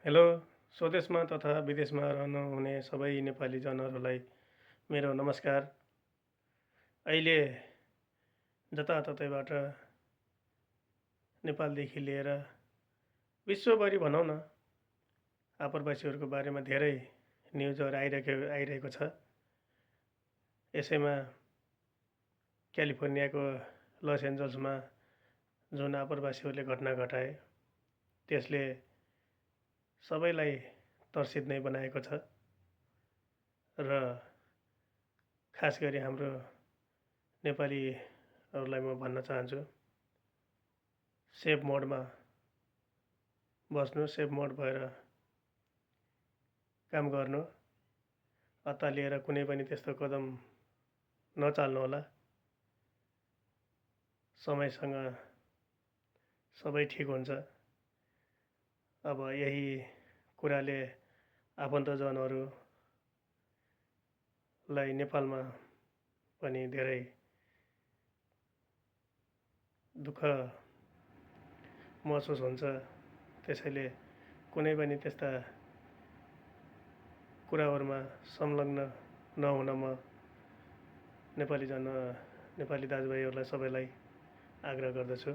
Hello, स्वदेशमा तथा विदेशमा रहनुहुने सबै नेपाली जनहरूलाई मेरो नमस्कार। अहिले जताततैबाट नेपालदेखि लिएर विश्वभरि भनौँ न आप्रवासीहरूको बारेमा धेरै न्युजहरू आइरहेको छ। यसैमा क्यालिफोर्नियाको लस एन्जल्समा जुन आप्रवासीहरूले घटना घटाए त्यसले सबैलाई तर्सित नै बनाएको छ र खास गरी हाम्रो नेपालीहरूलाई म भन्न चाहन्छु, सेफ मोडमा बस्नु, सेफ मोड भएर काम गर्नु, अत्तालिएर कुनै पनि त्यस्तो कदम नचाल्नुहोला। समयसँग सबै ठिक हुन्छ। अब यही कुराले आफन्तजनहरूलाई नेपालमा पनि धेरै दुःख महसुस हुन्छ। त्यसैले कुनै पनि त्यस्ता कुराहरूमा संलग्न नहुन म नेपाली दाजुभाइहरूलाई सबैलाई आग्रह गर्दछु।